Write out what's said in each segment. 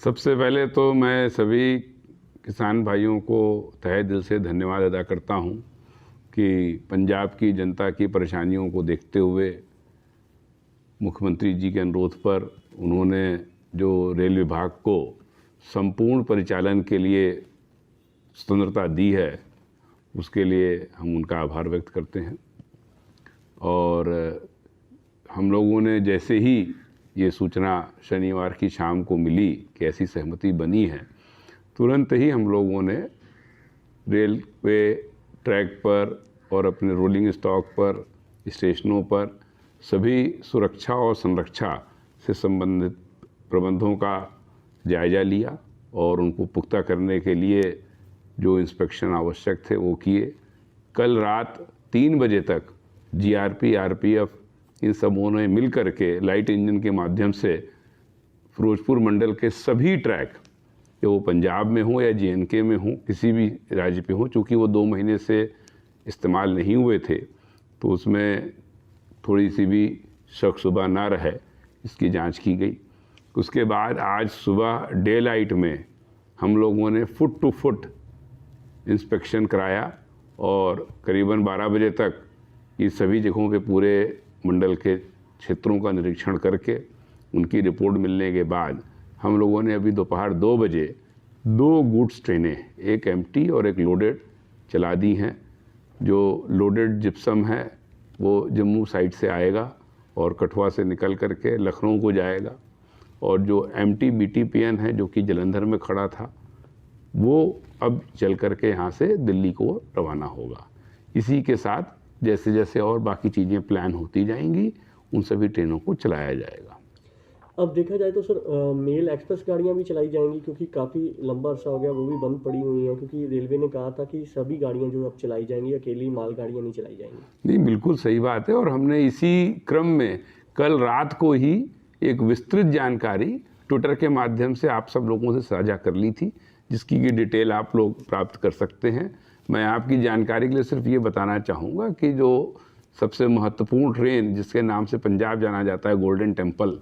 सबसे पहले तो मैं सभी किसान भाइयों को तहे दिल से धन्यवाद अदा करता हूं कि पंजाब की जनता की परेशानियों को देखते हुए मुख्यमंत्री जी के अनुरोध पर उन्होंने जो रेल विभाग को संपूर्ण परिचालन के लिए स्वतंत्रता दी है, उसके लिए हम उनका आभार व्यक्त करते हैं। और हम लोगों ने जैसे ही ये सूचना शनिवार की शाम को मिली कि ऐसी सहमति बनी है, तुरंत ही हम लोगों ने रेलवे ट्रैक पर और अपने रोलिंग स्टॉक पर, स्टेशनों पर सभी सुरक्षा और संरक्षा से संबंधित प्रबंधों का जायज़ा लिया और उनको पुख्ता करने के लिए जो इंस्पेक्शन आवश्यक थे वो किए। कल रात 3 बजे तक जीआरपी, आरपीएफ इन सबों ने मिल कर के लाइट इंजन के माध्यम से फिरोजपुर मंडल के सभी ट्रैक, चाहे वो पंजाब में हो या जेएनके में हो, किसी भी राज्य पे हो, चूँकि वो 2 महीने से इस्तेमाल नहीं हुए थे तो उसमें थोड़ी सी भी शक शुबा ना रहे, इसकी जांच की गई। उसके बाद आज सुबह डे लाइट में हम लोगों ने फुट टू फुट इंस्पेक्शन कराया और करीबन 12 बजे तक ये सभी जगहों पे पूरे मंडल के क्षेत्रों का निरीक्षण करके उनकी रिपोर्ट मिलने के बाद हम लोगों ने अभी दोपहर 2 बजे 2 गुड्स ट्रेनें, एक एम्प्टी और एक लोडेड चला दी हैं। जो लोडेड जिप्सम है वो जम्मू साइड से आएगा और कठुआ से निकल करके लखनऊ को जाएगा, और जो एम्प्टी बीटीपीएन है जो कि जलंधर में खड़ा था वो अब चल करके यहाँ से दिल्ली को रवाना होगा। इसी के साथ जैसे जैसे और बाकी चीज़ें प्लान होती जाएंगी उन सभी ट्रेनों को चलाया जाएगा। अब देखा जाए तो सर मेल एक्सप्रेस गाड़ियाँ भी चलाई जाएंगी, क्योंकि काफ़ी लंबा अरसा हो गया वो भी बंद पड़ी हुई हैं, क्योंकि रेलवे ने कहा था कि सभी गाड़ियाँ जो अब चलाई जाएंगी, अकेली माल गाड़ियाँ नहीं चलाई जाएंगी। नहीं, बिल्कुल सही बात है। और हमने इसी क्रम में कल रात को ही एक विस्तृत जानकारी ट्विटर के माध्यम से आप सब लोगों से साझा कर ली थी, जिसकी की डिटेल आप लोग प्राप्त कर सकते हैं। मैं आपकी जानकारी के लिए सिर्फ ये बताना चाहूँगा कि जो सबसे महत्वपूर्ण ट्रेन जिसके नाम से पंजाब जाना जाता है, गोल्डन टेम्पल,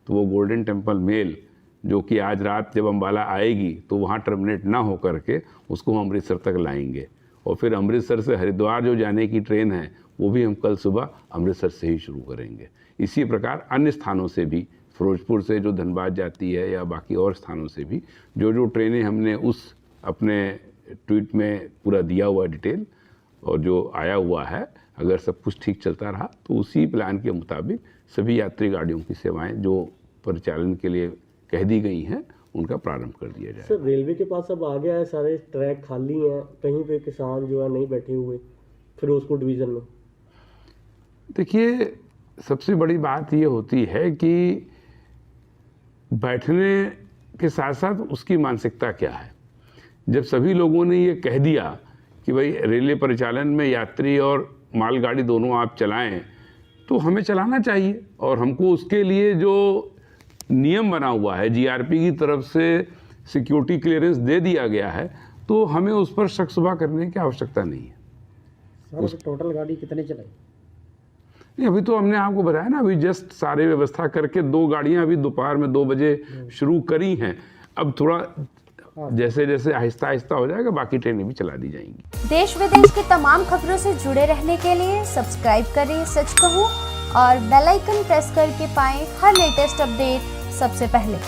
तो वो गोल्डन टेम्पल मेल जो कि आज रात जब अम्बाला आएगी तो वहाँ टर्मिनेट ना हो करके उसको हम अमृतसर तक लाएंगे, और फिर अमृतसर से हरिद्वार जो जाने की ट्रेन है वो भी हम कल सुबह अमृतसर से ही शुरू करेंगे। इसी प्रकार अन्य स्थानों से भी, फिरोजपुर से जो धनबाद जाती है या बाकी और स्थानों से भी जो ट्रेनें हमने उस अपने ट्वीट में पूरा दिया हुआ डिटेल और जो आया हुआ है, अगर सब कुछ ठीक चलता रहा तो उसी प्लान के मुताबिक सभी यात्री गाड़ियों की सेवाएं जो परिचालन के लिए कह दी गई हैं उनका प्रारंभ कर दिया जाए। सर रेलवे के पास अब आ गया है, सारे ट्रैक खाली हैं, कहीं पे किसान जो है नहीं बैठे हुए फिरोजपुर डिवीज़न में। देखिए, सबसे बड़ी बात ये होती है कि बैठने के साथ साथ उसकी मानसिकता क्या है। जब सभी लोगों ने ये कह दिया कि भाई रेलवे परिचालन में यात्री और मालगाड़ी दोनों आप चलाएं, तो हमें चलाना चाहिए, और हमको उसके लिए जो नियम बना हुआ है, जीआरपी की तरफ से सिक्योरिटी क्लियरेंस दे दिया गया है, तो हमें उस पर शक शुबा करने की आवश्यकता नहीं है। सर टोटल गाड़ी कितने चलाई? नहीं, अभी तो हमने आपको बताया ना, अभी जस्ट सारे व्यवस्था करके 2 गाड़ियां अभी दोपहर में 2 बजे शुरू करी हैं। अब थोड़ा जैसे जैसे आहिस्ता आहिस्ता हो जाएगा बाकी ट्रेनें भी चला दी जाएंगी। देश विदेश की तमाम खबरों से जुड़े रहने के लिए सब्सक्राइब करें सच कहूं और बेल आइकन प्रेस करके पाएं हर लेटेस्ट अपडेट सबसे पहले।